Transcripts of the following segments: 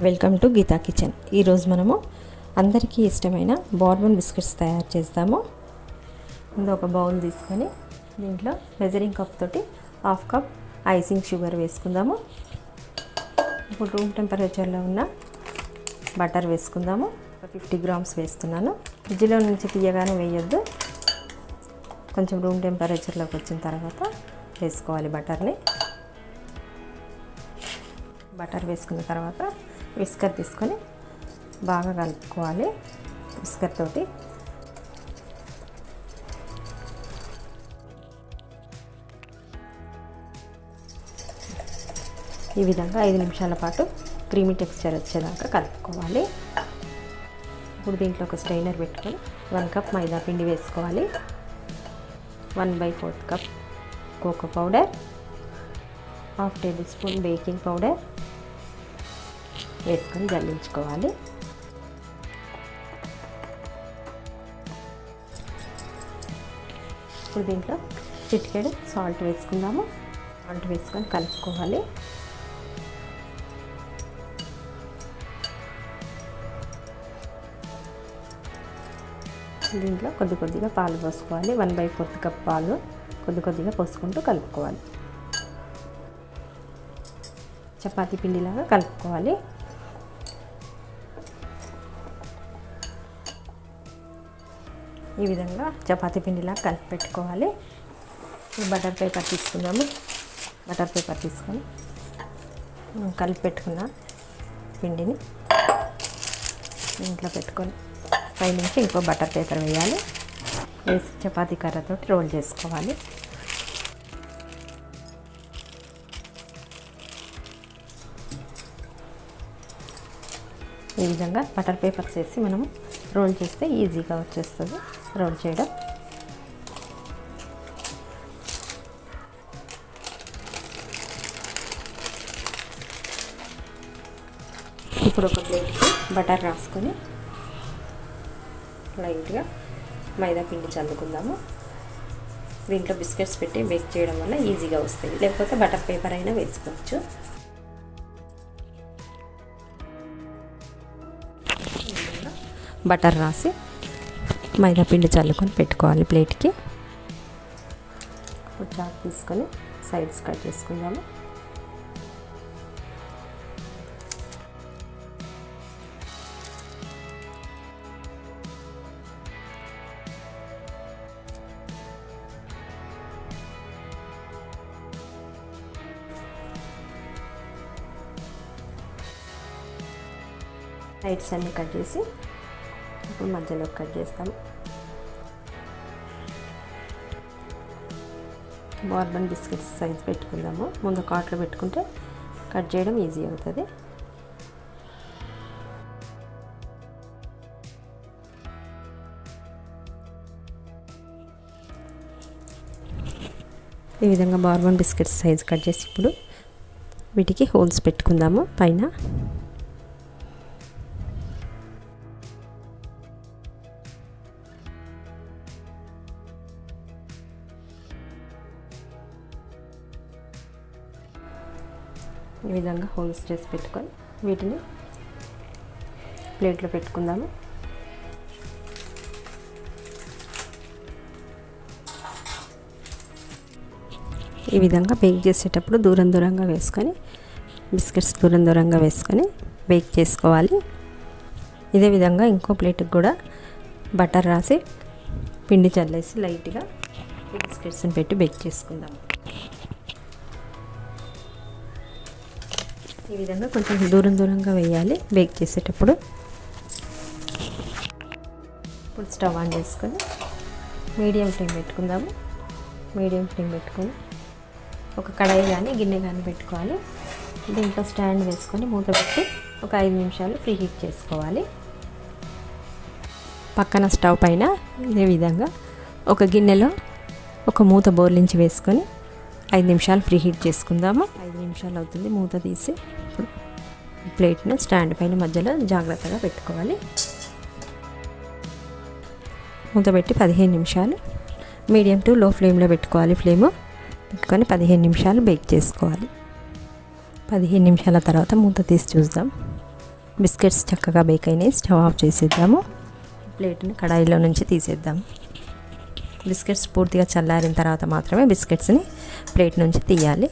Welcome to Gita kitchen. ఈరోజు మనము అందరికీ ఇష్టమైన బోర్బన్ బిస్కెట్స్ తయారు చేస్తాము. ముందు ఒక బౌల్ తీసుకొని దీంట్లో మెజరింగ్ కప్ తోటి 1/2 కప్ ఐసింగ్ షుగర్ వేసుకుందాము. ఇప్పుడు రూమ్ టెంపరేచర్లో ఉన్న బటర్ వేసుకుందాము. 50 గ్రామ్స్ వేస్తున్నాను. ఫ్రిడ్జ్లో నుంచి తీయగానే వేయొద్దు, కొంచెం రూమ్ టెంపరేచర్లోకి వచ్చిన తర్వాత వేసుకోవాలి బటర్ని. బటర్ వేసుకున్న తర్వాత విస్కర్ తీసుకొని బాగా కలుపుకోవాలి. విస్కర్ తోటి ఈ విధంగా 5 నిమిషాల పాటు క్రీమీ టెక్స్చర్ వచ్చేదాకా కలుపుకోవాలి. ఇప్పుడు దీంట్లో ఒక స్ట్రైనర్ పెట్టుకొని 1 కప్ మైదా పిండి వేసుకోవాలి. 1/4 cup cocoa powder, 1/2 table spoon baking powder వేసుకొని జల్లించుకోవాలి. ఇప్పుడు దీంట్లో చిటికెడు సాల్ట్ వేసుకుందాము. సాల్ట్ వేసుకొని కలుపుకోవాలి. దీంట్లో కొద్దిగా పాలు పోసుకోవాలి. 1/4 కప్ పాలు కొద్దిగా పోసుకుంటూ కలుపుకోవాలి. చపాతీ పిండిలాగా కలుపుకోవాలి. ఈ విధంగా చపాతీ పిండిలా కలిపి పెట్టుకోవాలి. బటర్ పేపర్ తీసుకుందాము. బటర్ పేపర్ తీసుకొని కలిపి పెట్టుకున్న పిండిని ఇంట్లో పెట్టుకొని పైనుంచి ఇంకో బటర్ పేపర్ వేయాలి. వేసి చపాతీ కర్రతో రోల్ చేసుకోవాలి. ఈ విధంగా బటర్ పేపర్స్ వేసి మనం రోల్ చేస్తే ఈజీగా వచ్చేస్తుంది రోల్ చేయడం. ఇప్పుడు ఒక ప్లేట్కి బటర్ రాసుకొని లైట్గా మైదా పిండి చల్లుకుందాము. దీంట్లో బిస్కెట్స్ పెట్టి బేక్ చేయడం వల్ల ఈజీగా వస్తాయి. లేకపోతే బటర్ పేపర్ అయినా వేసుకోవచ్చు. బటర్ రాసి మైదా పిండి చల్లుకొని పెట్టుకోవాలి ప్లేట్కి. చాక్ తీసుకొని సైడ్స్ కట్ చేసుకుందాము. సైడ్స్ అన్నీ కట్ చేసి ఇప్పుడు మధ్యలో కట్ చేస్తాము. బోర్బన్ బిస్కెట్స్ సైజ్ పెట్టుకుందాము. ముందు కాట్లో పెట్టుకుంటే కట్ చేయడం ఈజీ అవుతుంది. ఈ విధంగా బోర్బన్ బిస్కెట్స్ సైజ్ కట్ చేసి ఇప్పుడు వీటికి హోల్స్ పెట్టుకుందాము పైన. ఈ విధంగా హోల్స్ చేసి పెట్టుకొని వీటిని ప్లేట్లో పెట్టుకుందాము. ఈ విధంగా బేక్ చేసేటప్పుడు దూరంగా వేసుకొని బిస్కెట్స్ దూరంగా వేసుకొని బేక్ చేసుకోవాలి. ఇదే విధంగా ఇంకో ప్లేట్కి కూడా బటర్ రాసి పిండి చల్లేసి లైట్గా బిస్కెట్స్ని పెట్టి బేక్ చేసుకుందాము. ఈ విధంగా కొంచెం దూరంగా వేయాలి బేక్ చేసేటప్పుడు. ఇప్పుడు స్టవ్ ఆన్ చేసుకొని మీడియం ఫ్లేమ్ పెట్టుకుందాము. మీడియం ఫ్లేమ్ పెట్టుకొని ఒక కడాయి కానీ గిన్నె కానీ పెట్టుకోవాలి. దీంట్లో స్టాండ్ వేసుకొని మూత పెట్టి ఒక 5 నిమిషాలు ప్రీ హీట్ చేసుకోవాలి. పక్కన స్టవ్ పైన ఇదే విధంగా ఒక గిన్నెలో ఒక మూత బోర్లించి వేసుకొని 5 నిమిషాలు ప్రీ హీట్ చేసుకుందాము. 5 నిమిషాలు అవుతుంది. మూత తీసి ప్లేట్ను స్టాండ్ పైన మధ్యలో జాగ్రత్తగా పెట్టుకోవాలి. మూత పెట్టి 15 నిమిషాలు మీడియం టు లో ఫ్లేమ్లో పెట్టుకోవాలి. ఫ్లేమ్ పెట్టుకొని 15 నిమిషాలు బేక్ చేసుకోవాలి. 15 నిమిషాల తర్వాత మూత తీసి చూద్దాం. బిస్కెట్స్ చక్కగా బేక్ అయినాయి. స్టవ్ ఆఫ్ చేసేద్దాము. ప్లేట్ని కడాయిలో నుంచి తీసేద్దాం. బిస్కెట్స్ పూర్తిగా చల్లారిన తర్వాత మాత్రమే బిస్కెట్స్ని ప్లేట్ నుంచి తీయాలి.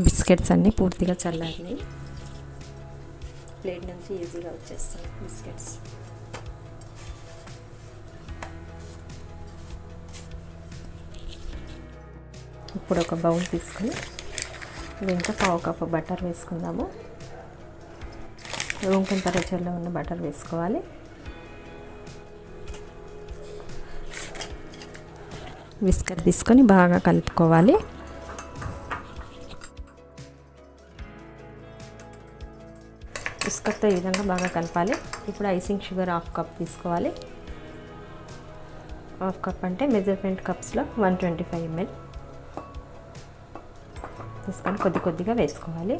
బిస్కెట్స్ అన్నీ పూర్తిగా చల్లారినాయి. ప్లేట్ నుంచి ఈజీగా వచ్చేస్తాయి బిస్కెట్స్. ఇప్పుడు ఒక బౌల్ తీసుకొని దీంట్లో 1/2 కప్పు బటర్ వేసుకుందాము. రూమ్ టెంపరేచర్లో ఉన్న బటర్ వేసుకోవాలి. విస్కర్ తీసుకొని బాగా కలుపుకోవాలి. విస్కర్తో ఈ విధంగా బాగా కలపాలి. ఇప్పుడు ఐసింగ్ షుగర్ 1/2 కప్ తీసుకోవాలి. 1/2 కప్ అంటే మెజర్మెంట్ కప్స్లో 125 ml తీసుకొని కొద్ది కొద్దిగా వేసుకోవాలి.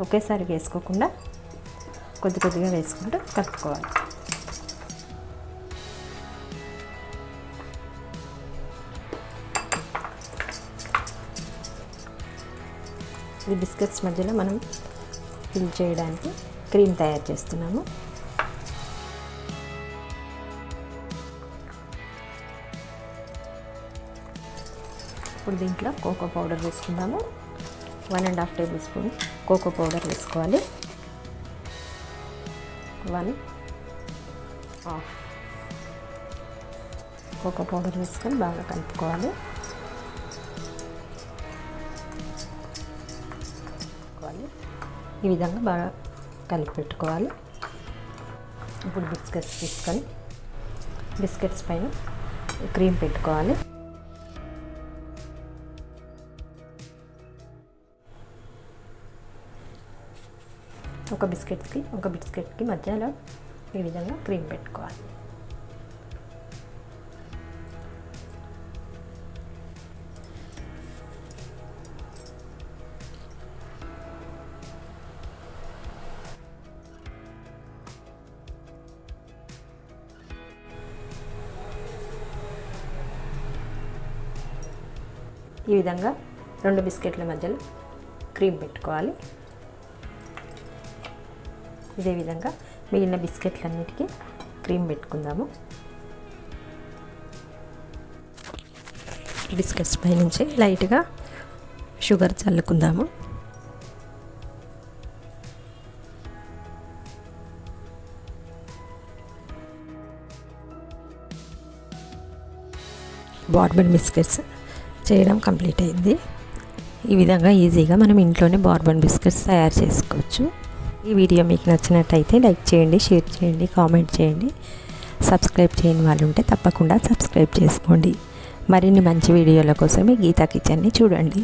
ఒకేసారి వేసుకోకుండా కొద్ది కొద్దిగా వేసుకుంటూ కలుపుకోవాలి. ఈ బిస్కెట్స్ మధ్యలో మనం ఫిల్ చేయడానికి క్రీమ్ తయారు చేస్తున్నాము. ఇప్పుడు దీంట్లో కోకో పౌడర్ వేసుకుందాము. 1.5 టేబుల్ స్పూన్ కోకో పౌడర్ వేసుకోవాలి. 1/2 కోకో పౌడర్ వేసుకొని బాగా కలుపుకోవాలి. ఈ విధంగా బాగా కలిపి పెట్టుకోవాలి. ఇప్పుడు బిస్కెట్స్ తీసుకొని బిస్కెట్స్ పైన క్రీమ్ పెట్టుకోవాలి. ఒక బిస్కెట్కి మధ్యలో ఈ విధంగా క్రీమ్ పెట్టుకోవాలి. ఈ విధంగా 2 బిస్కెట్ల మధ్యలో క్రీమ్ పెట్టుకోవాలి. ఇదే విధంగా మిగిలిన బిస్కెట్లన్నిటికీ క్రీమ్ పెట్టుకుందాము. బిస్కెట్స్ పై నుంచి లైట్గా షుగర్ చల్లుకుందాము. బార్బన్ బిస్కెట్స్ చేయడం కంప్లీట్ అయింది. ఈ విధంగా ఈజీగా మనం ఇంట్లోనే బార్బన్ బిస్కెట్స్ తయారు చేసుకోవచ్చు. ఈ వీడియో మీకు నచ్చినట్టయితే లైక్ చేయండి, షేర్ చేయండి, కామెంట్ చేయండి. సబ్స్క్రైబ్ చేయని వాళ్ళు ఉంటే తప్పకుండా సబ్స్క్రైబ్ చేసుకోండి. మరిన్ని మంచి వీడియోల కోసమే గీతా కిచెన్ని చూడండి.